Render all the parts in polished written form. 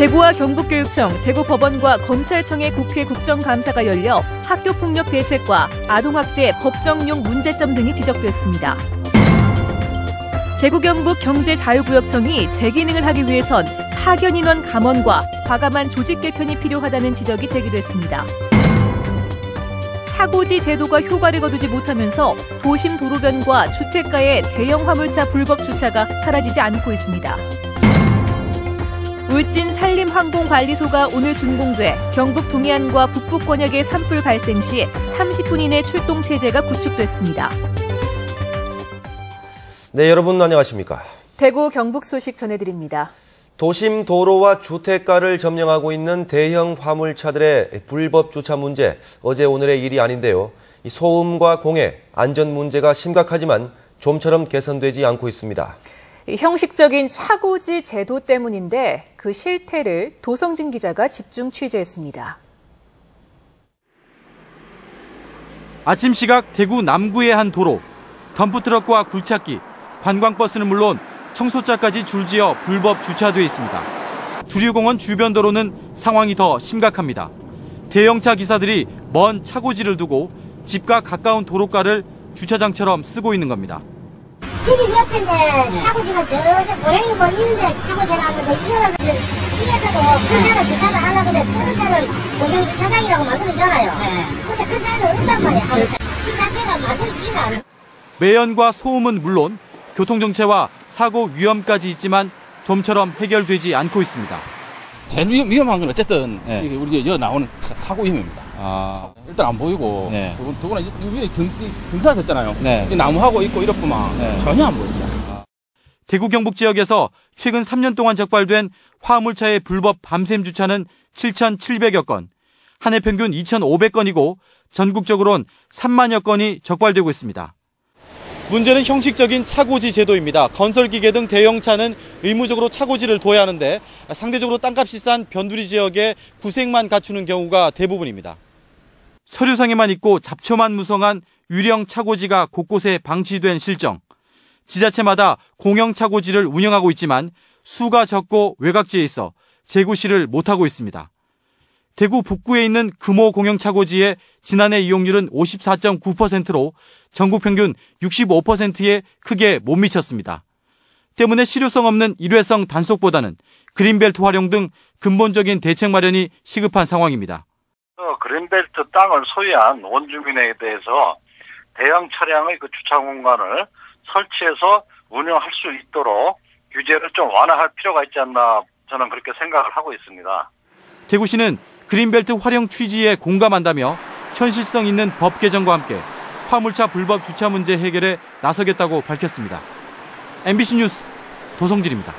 대구와 경북교육청, 대구법원과 검찰청의 국회 국정감사가 열려 학교폭력 대책과 아동학대 법정용 문제점 등이 지적됐습니다. 대구 경북 경제자유구역청이 재기능을 하기 위해선 파견인원 감원과 과감한 조직 개편이 필요하다는 지적이 제기됐습니다. 차고지 제도가 효과를 거두지 못하면서 도심 도로변과 주택가의 대형 화물차 불법 주차가 사라지지 않고 있습니다. 울진 산림항공관리소가 오늘 준공돼 경북 동해안과 북부 권역의 산불 발생 시 30분 이내 출동 체제가 구축됐습니다. 네, 여러분 안녕하십니까? 대구 경북 소식 전해드립니다. 도심 도로와 주택가를 점령하고 있는 대형 화물차들의 불법 주차 문제, 어제 오늘의 일이 아닌데요. 이 소음과 공해, 안전 문제가 심각하지만 좀처럼 개선되지 않고 있습니다. 형식적인 차고지 제도 때문인데 그 실태를 도성진 기자가 집중 취재했습니다. 아침 시각 대구 남구의 한 도로, 덤프트럭과 굴착기, 관광버스는 물론 청소차까지 줄지어 불법 주차돼 있습니다. 두류공원 주변 도로는 상황이 더 심각합니다. 대형차 기사들이 먼 차고지를 두고 집과 가까운 도로가를 주차장처럼 쓰고 있는 겁니다. 집이 옆인데 차고지가 저 고랭이 뭐 이런데 차고지 해놨는데 이거는 시에서도 큰 차를 주차를 하려고 근데 큰 차를 공영 주차장이라고 만들어주잖아요. 근데 큰 차는 없단 말이야. 집 자체가 만들어주지가 않아. 매연과 소음은 물론 교통정체와 사고 위험까지 있지만 좀처럼 해결되지 않고 있습니다. 제일 위험한 건 어쨌든 우리 여기 나오는 사고 위험입니다. 일단 안 보이고 더구나 위에 경사가 졌잖아요. 나무하고 있고 이렇구만 전혀 안 보입니다. 대구 경북 지역에서 최근 3년 동안 적발된 화물차의 불법 밤샘 주차는 7,700여 건, 한 해 평균 2,500건이고 전국적으로는 3만여 건이 적발되고 있습니다. 문제는 형식적인 차고지 제도입니다. 건설기계 등 대형차는 의무적으로 차고지를 둬야 하는데 상대적으로 땅값이 싼 변두리 지역에 구색만 갖추는 경우가 대부분입니다. 서류상에만 있고 잡초만 무성한 유령 차고지가 곳곳에 방치된 실정. 지자체마다 공영 차고지를 운영하고 있지만 수가 적고 외곽지에 있어 재고시를 못하고 있습니다. 대구 북구에 있는 금호 공영 차고지의 지난해 이용률은 54.9%로 전국 평균 65%에 크게 못 미쳤습니다. 때문에 실효성 없는 일회성 단속보다는 그린벨트 활용 등 근본적인 대책 마련이 시급한 상황입니다. 그린벨트 땅을 소유한 원주민에 대해서 대형 차량의 그 주차 공간을 설치해서 운영할 수 있도록 규제를 좀 완화할 필요가 있지 않나 저는 그렇게 생각을 하고 있습니다. 대구시는 그린벨트 활용 취지에 공감한다며 현실성 있는 법 개정과 함께 화물차 불법 주차 문제 해결에 나서겠다고 밝혔습니다. MBC 뉴스 도성진입니다.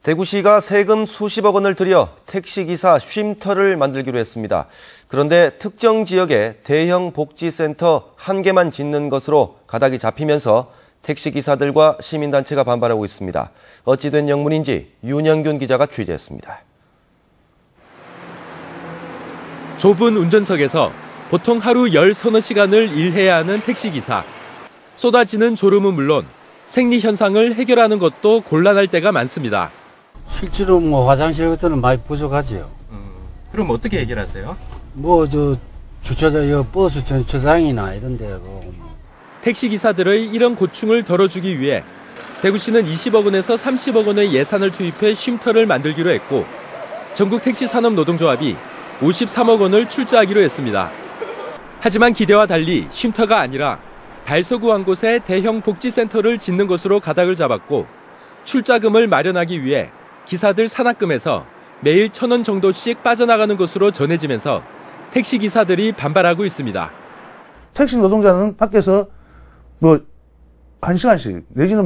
대구시가 세금 수십억 원을 들여 택시기사 쉼터를 만들기로 했습니다. 그런데 특정 지역에 대형 복지센터 한 개만 짓는 것으로 가닥이 잡히면서 택시기사들과 시민단체가 반발하고 있습니다. 어찌 된 영문인지 윤영균 기자가 취재했습니다. 좁은 운전석에서 보통 하루 10서너 시간을 일해야 하는 택시기사. 쏟아지는 졸음은 물론 생리 현상을 해결하는 것도 곤란할 때가 많습니다. 실제로 화장실 같은 건 많이 부족하지요. 그럼 어떻게 해결하세요? 주차장, 버스 주차장이나 이런 데고. 택시기사들의 이런 고충을 덜어주기 위해 대구시는 20억 원에서 30억 원의 예산을 투입해 쉼터를 만들기로 했고 전국 택시산업노동조합이 53억 원을 출자하기로 했습니다. 하지만 기대와 달리 쉼터가 아니라 달서구 한 곳에 대형 복지센터를 짓는 것으로 가닥을 잡았고 출자금을 마련하기 위해 기사들 산학금에서 매일 1,000원 정도씩 빠져나가는 것으로 전해지면서 택시기사들이 반발하고 있습니다. 택시 노동자는 밖에서 1시간씩 내지는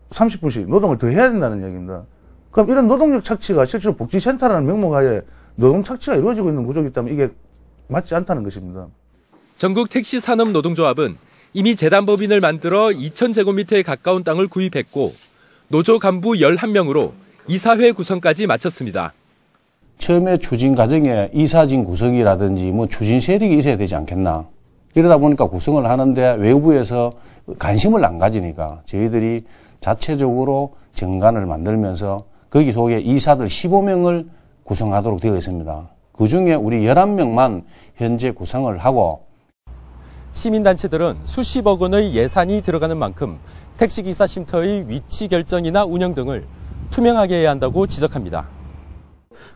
30분씩 노동을 더 해야 된다는 얘기입니다. 그럼 이런 노동력 착취가 실제로 복지센터라는 명목하에 노동 착취가 이루어지고 있는 구조이기 때문에 이게 맞지 않다는 것입니다. 전국 택시산업노동조합은 이미 재단법인을 만들어 2,000제곱미터에 가까운 땅을 구입했고 노조 간부 11명으로 이사회 구성까지 마쳤습니다. 처음에 추진 과정에 이사진 구성이라든지 추진 세력이 있어야 되지 않겠나. 이러다 보니까 구성을 하는데 외부에서 관심을 안 가지니까 저희들이 자체적으로 정관을 만들면서 거기 속에 이사들 15명을 구성하도록 되어 있습니다. 그중에 우리 11명만 현재 구성을 하고 시민단체들은 수십억 원의 예산이 들어가는 만큼 택시기사 쉼터의 위치 결정이나 운영 등을 투명하게 해야 한다고 지적합니다.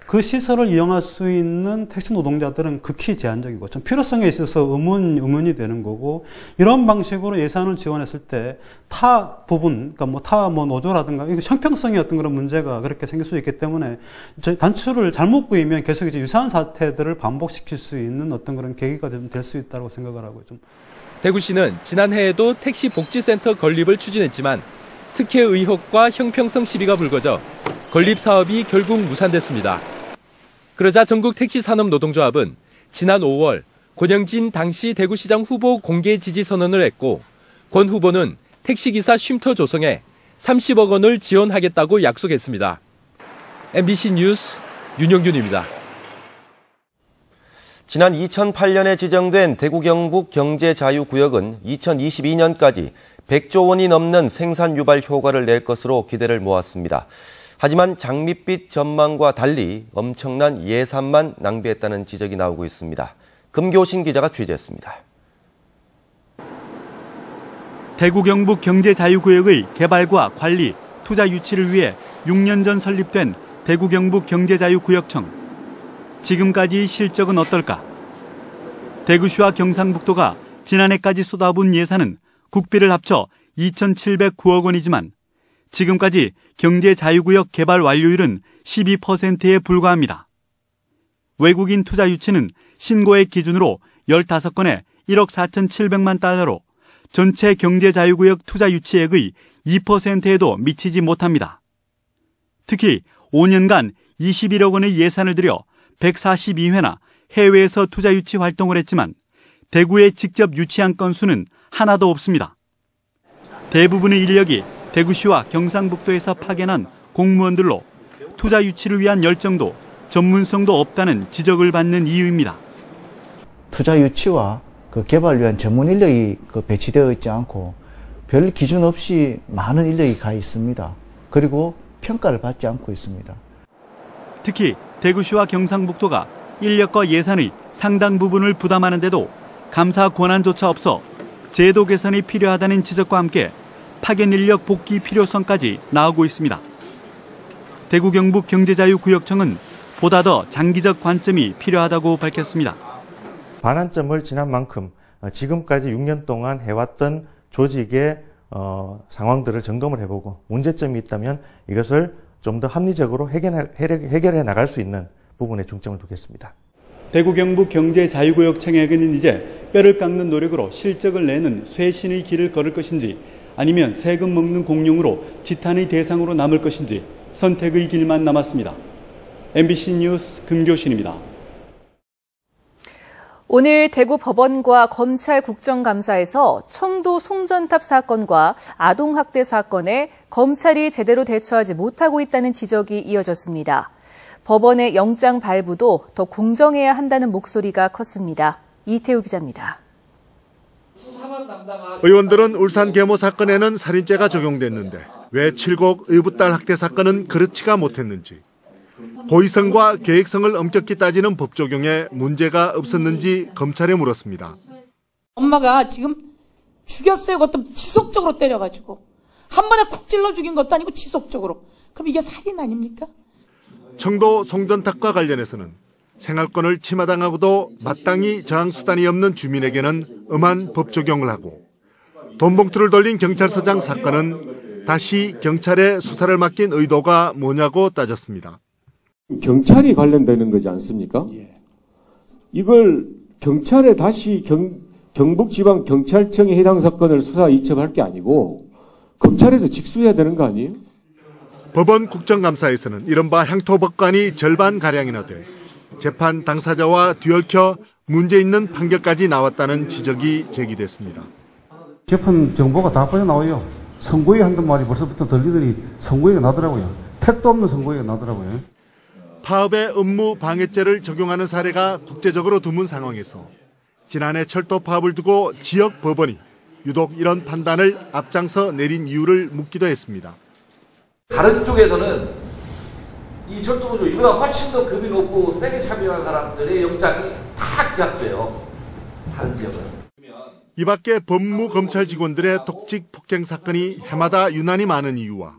그 시설을 이용할 수 있는 택시 노동자들은 극히 제한적이고 좀 필요성에 있어서 의문이 되는 거고, 이런 방식으로 예산을 지원했을 때 타 부분, 그러니까 타 노조라든가 이거 형평성의 어떤 그런 문제가 그렇게 생길 수 있기 때문에 단추를 잘못 구이면 계속 이제 유사한 사태들을 반복시킬 수 있는 어떤 그런 계기가 될 수 있다고 생각을 하고 좀. 대구시는 지난해에도 택시 복지센터 건립을 추진했지만 특혜 의혹과 형평성 시비가 불거져 건립 사업이 결국 무산됐습니다. 그러자 전국택시산업노동조합은 지난 5월 권영진 당시 대구시장 후보 공개 지지 선언을 했고, 권 후보는 택시기사 쉼터 조성에 30억 원을 지원하겠다고 약속했습니다. MBC 뉴스 윤영균입니다. 지난 2008년에 지정된 대구 경북 경제자유구역은 2022년까지 100조 원이 넘는 생산 유발 효과를 낼 것으로 기대를 모았습니다. 하지만 장밋빛 전망과 달리 엄청난 예산만 낭비했다는 지적이 나오고 있습니다. 금교신 기자가 취재했습니다. 대구 경북 경제자유구역의 개발과 관리, 투자 유치를 위해 6년 전 설립된 대구 경북 경제자유구역청. 지금까지 실적은 어떨까? 대구시와 경상북도가 지난해까지 쏟아부은 예산은 국비를 합쳐 2,709억 원이지만 지금까지 경제자유구역 개발 완료율은 12%에 불과합니다. 외국인 투자 유치는 신고액 기준으로 15건에 1억 4,700만 달러로 전체 경제자유구역 투자 유치액의 2%에도 미치지 못합니다. 특히 5년간 21억 원의 예산을 들여 142회나 해외에서 투자 유치 활동을 했지만 대구에 직접 유치한 건수는 하나도 없습니다. 대부분의 인력이 대구시와 경상북도에서 파견한 공무원들로 투자 유치를 위한 열정도 전문성도 없다는 지적을 받는 이유입니다. 투자 유치와 그 개발을 위한 전문 인력이 배치되어 있지 않고 별 기준 없이 많은 인력이 가 있습니다. 그리고 평가를 받지 않고 있습니다. 특히 대구시와 경상북도가 인력과 예산의 상당 부분을 부담하는데도 감사 권한조차 없어 제도 개선이 필요하다는 지적과 함께 파견 인력 복귀 필요성까지 나오고 있습니다. 대구 경북 경제자유구역청은 보다 더 장기적 관점이 필요하다고 밝혔습니다. 반환점을 지난 만큼 지금까지 6년 동안 해왔던 조직의 상황들을 점검을 해보고 문제점이 있다면 이것을 좀 더 합리적으로 해결해 나갈 수 있는 부분에 중점을 두겠습니다. 대구 경북 경제자유구역청에게는 이제 뼈를 깎는 노력으로 실적을 내는 쇄신의 길을 걸을 것인지, 아니면 세금 먹는 공룡으로 지탄의 대상으로 남을 것인지 선택의 길만 남았습니다. MBC 뉴스 금교신입니다. 오늘 대구 법원과 검찰 국정감사에서 청도 송전탑 사건과 아동학대 사건에 검찰이 제대로 대처하지 못하고 있다는 지적이 이어졌습니다. 법원의 영장 발부도 더 공정해야 한다는 목소리가 컸습니다. 이태우 기자입니다. 의원들은 울산 계모 사건에는 살인죄가 적용됐는데 왜 칠곡 의붓딸 학대 사건은 그렇지가 못했는지, 고의성과 계획성을 엄격히 따지는 법 적용에 문제가 없었는지 검찰에 물었습니다. 엄마가 지금 죽였어요. 그것도 지속적으로 때려가지고. 한 번에 쿡 찔러 죽인 것도 아니고 지속적으로. 그럼 이게 살인 아닙니까? 청도 송전탑과 관련해서는 생활권을 침해당하고도 마땅히 저항 수단이 없는 주민에게는 엄한 법 적용을 하고, 돈봉투를 돌린 경찰서장 사건은 다시 경찰에 수사를 맡긴 의도가 뭐냐고 따졌습니다. 경찰이 관련되는 거지 않습니까? 이걸 경찰에 다시 경북지방경찰청에 해당 사건을 수사 이첩할 게 아니고 검찰에서 직수해야 되는 거 아니에요? 법원 국정감사에서는 이른바 향토법관이 절반가량이나 돼 재판 당사자와 뒤얽혀 문제 있는 판결까지 나왔다는 지적이 제기됐습니다. 재판 정보가 다 빠져나와요. 선고에 한단 말이 벌써부터 들리더니 선고가 나더라고요. 택도 없는 선고가 나더라고요. 파업의 업무 방해죄를 적용하는 사례가 국제적으로 드문 상황에서 지난해 철도 파업을 두고 지역 법원이 유독 이런 판단을 앞장서 내린 이유를 묻기도 했습니다. 다른 쪽에서는 이 철도구조 이보다 훨씬 더 급이 높고 세게 참여한 사람들의 영장이 다 기각돼요. 다른 지역은. 이 밖에 법무 검찰 직원들의 독직 폭행 사건이 해마다 유난히 많은 이유와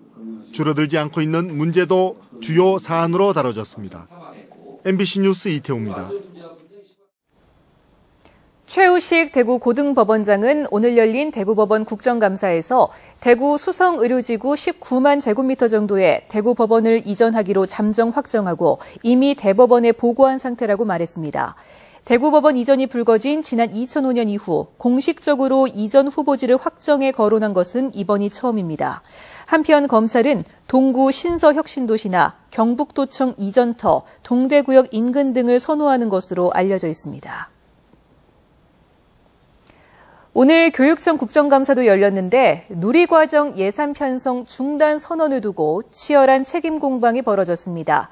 줄어들지 않고 있는 문제도 주요 사안으로 다뤄졌습니다. MBC 뉴스 이태우입니다. 최우식 대구 고등법원장은 오늘 열린 대구법원 국정감사에서 대구 수성의료지구 19만 제곱미터 정도의 대구법원을 이전하기로 잠정 확정하고 이미 대법원에 보고한 상태라고 말했습니다. 대구법원 이전이 불거진 지난 2005년 이후 공식적으로 이전 후보지를 확정해 거론한 것은 이번이 처음입니다. 한편 검찰은 동구 신서혁신도시나 경북도청 이전터, 동대구역 인근 등을 선호하는 것으로 알려져 있습니다. 오늘 교육청 국정감사도 열렸는데 누리과정 예산 편성 중단 선언을 두고 치열한 책임 공방이 벌어졌습니다.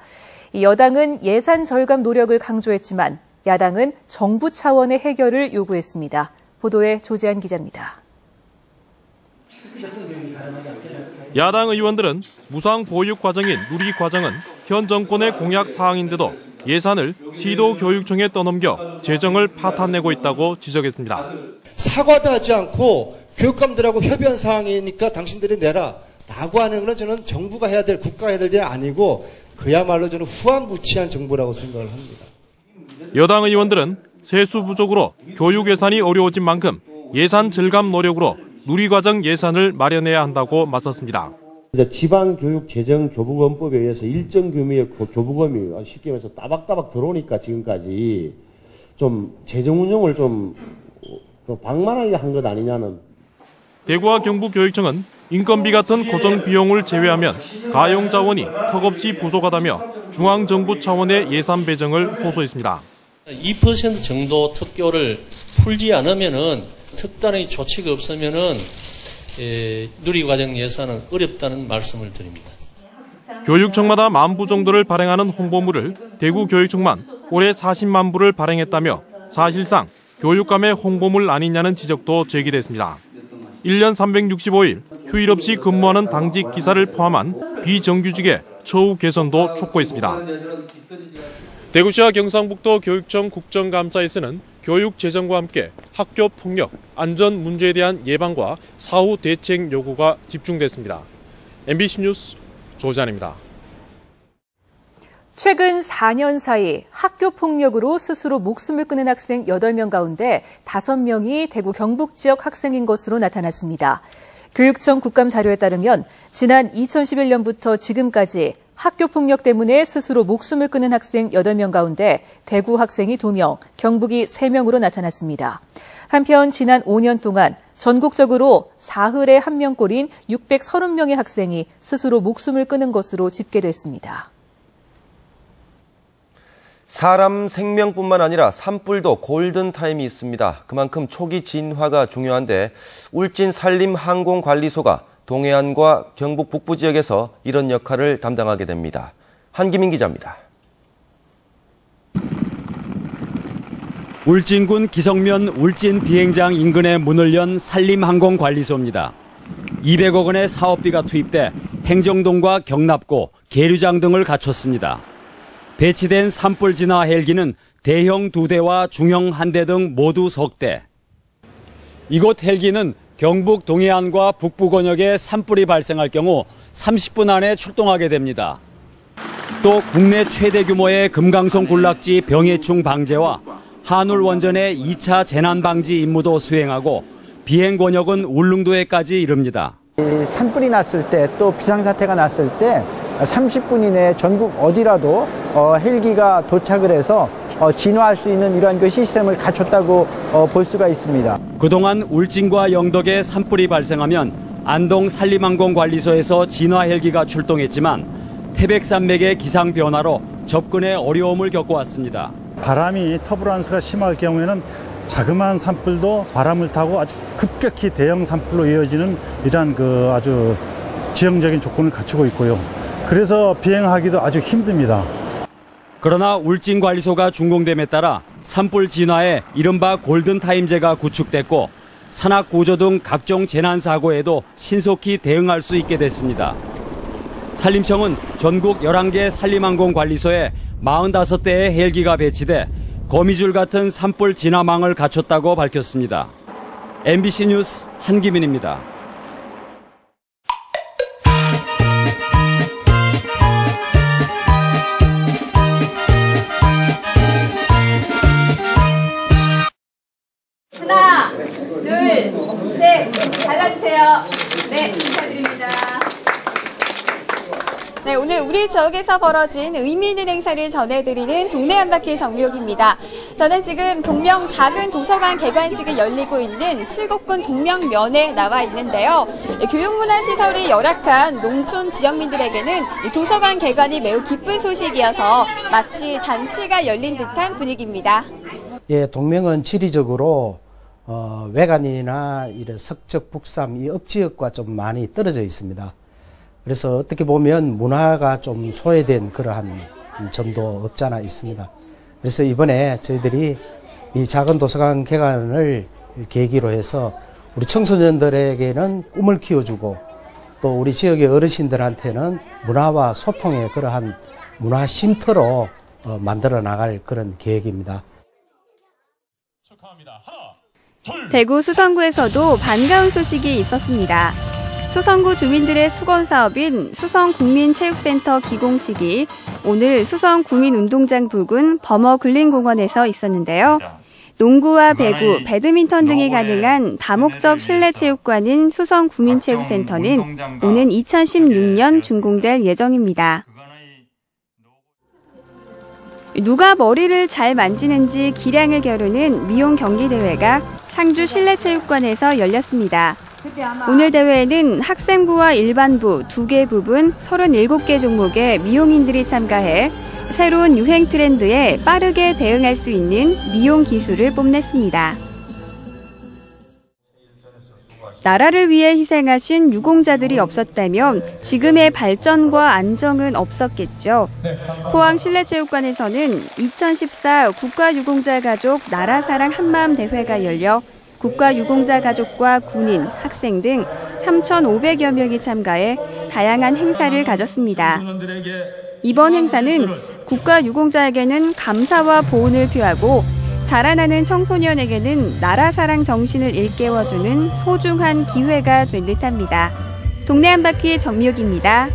여당은 예산 절감 노력을 강조했지만 야당은 정부 차원의 해결을 요구했습니다. 보도에 조지한 기자입니다. 야당 의원들은 무상 보육 과정인 누리과정은 현 정권의 공약 사항인데도 예산을 시도교육청에 떠넘겨 재정을 파탄내고 있다고 지적했습니다. 사과도 하지 않고 교육감들하고 협의한 사항이니까 당신들이 내라 라고 하는 것은 저는 정부가 해야 될, 국가가 해야 될 일이 아니고 그야말로 저는 후한무치한 정부라고 생각을 합니다. 여당 의원들은 세수 부족으로 교육 예산이 어려워진 만큼 예산 절감 노력으로 누리과정 예산을 마련해야 한다고 맞섰습니다. 지방교육재정교부금법에 의해서 일정 규모의 교부금이 쉽게 말해서 따박따박 들어오니까 지금까지 좀 재정 운영을 좀 방만하게 한 것 아니냐는. 대구와 경북교육청은 인건비 같은 고정 비용을 제외하면 가용 자원이 턱없이 부족하다며 중앙정부 차원의 예산 배정을 호소했습니다. 2% 정도 특교를 풀지 않으면은 특단의 조치가 없으면은 누리과정 예산은 어렵다는 말씀을 드립니다. 교육청마다 10,000부 정도를 발행하는 홍보물을 대구교육청만 올해 40만 부를 발행했다며 사실상 교육감의 홍보물 아니냐는 지적도 제기됐습니다. 1년 365일 휴일 없이 근무하는 당직 기사를 포함한 비정규직의 처우 개선도 촉구했습니다. 대구시와 경상북도 교육청 국정감사에서는 교육 재정과 함께 학교 폭력, 안전 문제에 대한 예방과 사후 대책 요구가 집중됐습니다. MBC 뉴스 조지환입니다. 최근 4년 사이 학교 폭력으로 스스로 목숨을 끊은 학생 8명 가운데 5명이 대구 경북 지역 학생인 것으로 나타났습니다. 교육청 국감 자료에 따르면 지난 2011년부터 지금까지 학교 폭력 때문에 스스로 목숨을 끊은 학생 8명 가운데 대구 학생이 2명, 경북이 3명으로 나타났습니다. 한편 지난 5년 동안 전국적으로 사흘에 1명꼴인 630명의 학생이 스스로 목숨을 끊은 것으로 집계됐습니다. 사람 생명뿐만 아니라 산불도 골든타임이 있습니다. 그만큼 초기 진화가 중요한데 울진 산림항공관리소가 동해안과 경북 북부 지역에서 이런 역할을 담당하게 됩니다. 한기민 기자입니다. 울진군 기성면 울진 비행장 인근에 문을 연 산림항공관리소입니다. 200억 원의 사업비가 투입돼 행정동과 경납고, 계류장 등을 갖췄습니다. 배치된 산불 진화 헬기는 대형 2대와 중형 1대 등 모두 석 대. 이곳 헬기는 경북 동해안과 북부 권역에 산불이 발생할 경우 30분 안에 출동하게 됩니다. 또 국내 최대 규모의 금강송 군락지 병해충 방제와 한울 원전의 2차 재난 방지 임무도 수행하고 비행 권역은 울릉도에까지 이릅니다. 산불이 났을 때 또 비상사태가 났을 때 30분 이내에 전국 어디라도 헬기가 도착을 해서 진화할 수 있는 이러한 그 시스템을 갖췄다고 볼 수가 있습니다. 그동안 울진과 영덕에 산불이 발생하면 안동 산림항공관리소에서 진화 헬기가 출동했지만 태백산맥의 기상 변화로 접근에 어려움을 겪어왔습니다. 바람이 터뷸런스가 심할 경우에는 자그마한 산불도 바람을 타고 아주 급격히 대형 산불로 이어지는 이러한 그 아주 지형적인 조건을 갖추고 있고요. 그래서 비행하기도 아주 힘듭니다. 그러나 울진관리소가 준공됨에 따라 산불 진화에 이른바 골든타임제가 구축됐고 산악구조 등 각종 재난사고에도 신속히 대응할 수 있게 됐습니다. 산림청은 전국 11개 산림항공관리소에 45대의 헬기가 배치돼 거미줄 같은 산불 진화망을 갖췄다고 밝혔습니다. MBC 뉴스 한기민입니다. 하나, 둘, 셋, 잘라주세요. 네, 인사드립니다. 네, 오늘 우리 지역에서 벌어진 의미 있는 행사를 전해드리는 동네 한 바퀴 정미옥입니다. 저는 지금 동명 작은 도서관 개관식이 열리고 있는 칠곡군 동명면에 나와 있는데요. 교육문화시설이 열악한 농촌 지역민들에게는 이 도서관 개관이 매우 기쁜 소식이어서 마치 잔치가 열린 듯한 분위기입니다. 예, 동명은 지리적으로 외관이나 이런 석적, 북삼, 이 읍지역과 좀 많이 떨어져 있습니다. 그래서 어떻게 보면 문화가 좀 소외된 그러한 점도 없지 않아 있습니다. 그래서 이번에 저희들이 이 작은 도서관 개관을 계기로 해서 우리 청소년들에게는 꿈을 키워주고 또 우리 지역의 어르신들한테는 문화와 소통의 그러한 문화 쉼터로 만들어 나갈 그런 계획입니다. 대구 수성구에서도 반가운 소식이 있었습니다. 수성구 주민들의 수건 사업인 수성국민체육센터 기공식이 오늘 수성구민운동장 부근 범어근린공원에서 있었는데요. 농구와 배구, 배드민턴 등이 가능한 다목적 실내체육관인 수성구민체육센터는 오는 2016년 준공될 예정입니다. 누가 머리를 잘 만지는지 기량을 겨루는 미용 경기대회가 상주 실내체육관에서 열렸습니다. 오늘 대회에는 학생부와 일반부 2개 부분 37개 종목의 미용인들이 참가해 새로운 유행 트렌드에 빠르게 대응할 수 있는 미용 기술을 뽐냈습니다. 나라를 위해 희생하신 유공자들이 없었다면 지금의 발전과 안정은 없었겠죠. 포항 실내체육관에서는 2014 국가유공자 가족 나라사랑 한마음 대회가 열려 국가유공자 가족과 군인, 학생 등 3,500여 명이 참가해 다양한 행사를 가졌습니다. 이번 행사는 국가유공자에게는 감사와 보온을 표하고 자라나는 청소년에게는 나라사랑 정신을 일깨워주는 소중한 기회가 된 듯합니다. 동네 한 바퀴 정미옥입니다.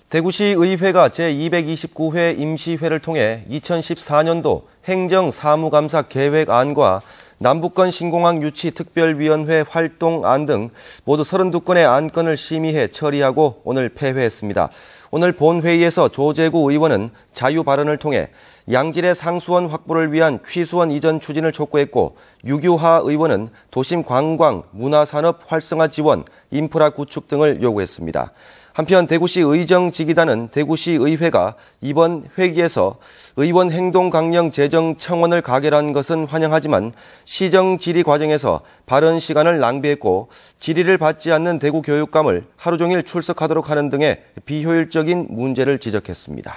대구시 의회가 제229회 임시회를 통해 2014년도 행정사무감사 계획안과 남북권 신공항 유치 특별위원회 활동안 등 모두 32건의 안건을 심의해 처리하고 오늘 폐회했습니다. 오늘 본회의에서 조재구 의원은 자유 발언을 통해 양질의 상수원 확보를 위한 취수원 이전 추진을 촉구했고, 유규하 의원은 도심 관광, 문화산업 활성화 지원, 인프라 구축 등을 요구했습니다. 한편 대구시 의정지기단은 대구시 의회가 이번 회기에서 의원 행동 강령 제정 청원을 가결한 것은 환영하지만 시정 질의 과정에서 발언 시간을 낭비했고 질의를 받지 않는 대구 교육감을 하루 종일 출석하도록 하는 등의 비효율적인 문제를 지적했습니다.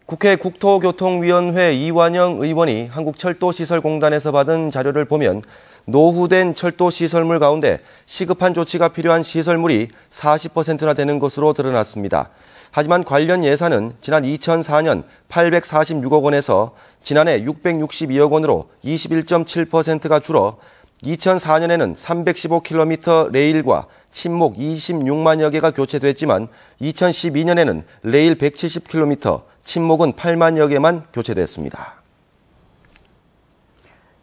국회 국토교통위원회 이완영 의원이 한국철도시설공단에서 받은 자료를 보면 노후된 철도시설물 가운데 시급한 조치가 필요한 시설물이 40%나 되는 것으로 드러났습니다. 하지만 관련 예산은 지난 2004년 846억 원에서 지난해 662억 원으로 21.7%가 줄어 2004년에는 315km 레일과 침목 26만여 개가 교체됐지만 2012년에는 레일 170km, 침목은 8만여 개만 교체됐습니다.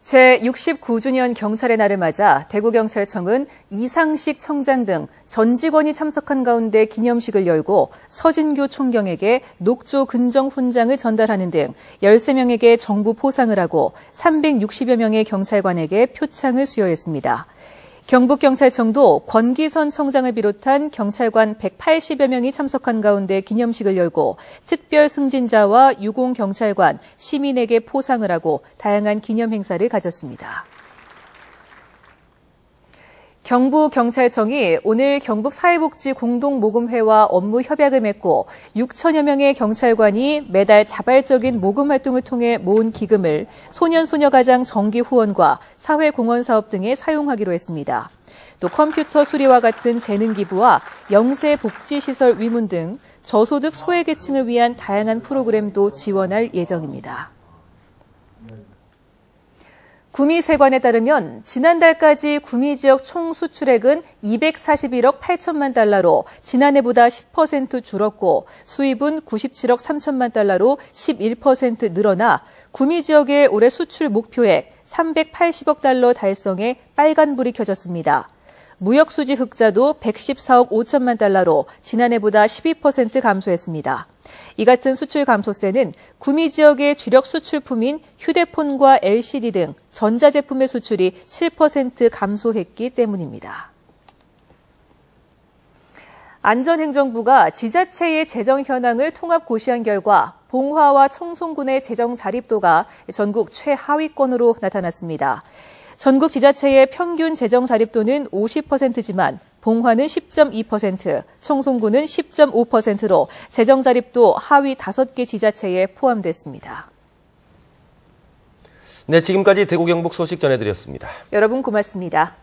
제69주년 경찰의 날을 맞아 대구경찰청은 이상식 청장 등 전 직원이 참석한 가운데 기념식을 열고 서진교 총경에게 녹조 근정 훈장을 전달하는 등 13명에게 정부 포상을 하고 360여 명의 경찰관에게 표창을 수여했습니다. 경북경찰청도 권기선 청장을 비롯한 경찰관 180여 명이 참석한 가운데 기념식을 열고 특별 승진자와 유공경찰관, 시민에게 포상을 하고 다양한 기념 행사를 가졌습니다. 경북경찰청이 오늘 경북사회복지공동모금회와 업무 협약을 맺고 6천여 명의 경찰관이 매달 자발적인 모금 활동을 통해 모은 기금을 소년소녀가장 정기 후원과 사회공헌사업 등에 사용하기로 했습니다. 또 컴퓨터 수리와 같은 재능 기부와 영세 복지시설 위문 등 저소득 소외계층을 위한 다양한 프로그램도 지원할 예정입니다. 구미세관에 따르면 지난달까지 구미 지역 총 수출액은 241억 8천만 달러로 지난해보다 10% 줄었고 수입은 97억 3천만 달러로 11% 늘어나 구미 지역의 올해 수출 목표액 380억 달러 달성에 빨간불이 켜졌습니다. 무역수지 흑자도 114억 5천만 달러로 지난해보다 12% 감소했습니다. 이 같은 수출 감소세는 구미 지역의 주력 수출품인 휴대폰과 LCD 등 전자제품의 수출이 7% 감소했기 때문입니다. 안전행정부가 지자체의 재정 현황을 통합 고시한 결과 봉화와 청송군의 재정 자립도가 전국 최하위권으로 나타났습니다. 전국 지자체의 평균 재정 자립도는 50%지만 봉화는 10.2%, 청송군은 10.5%로 재정 자립도 하위 5개 지자체에 포함됐습니다. 네, 지금까지 대구 경북 소식 전해드렸습니다. 여러분 고맙습니다.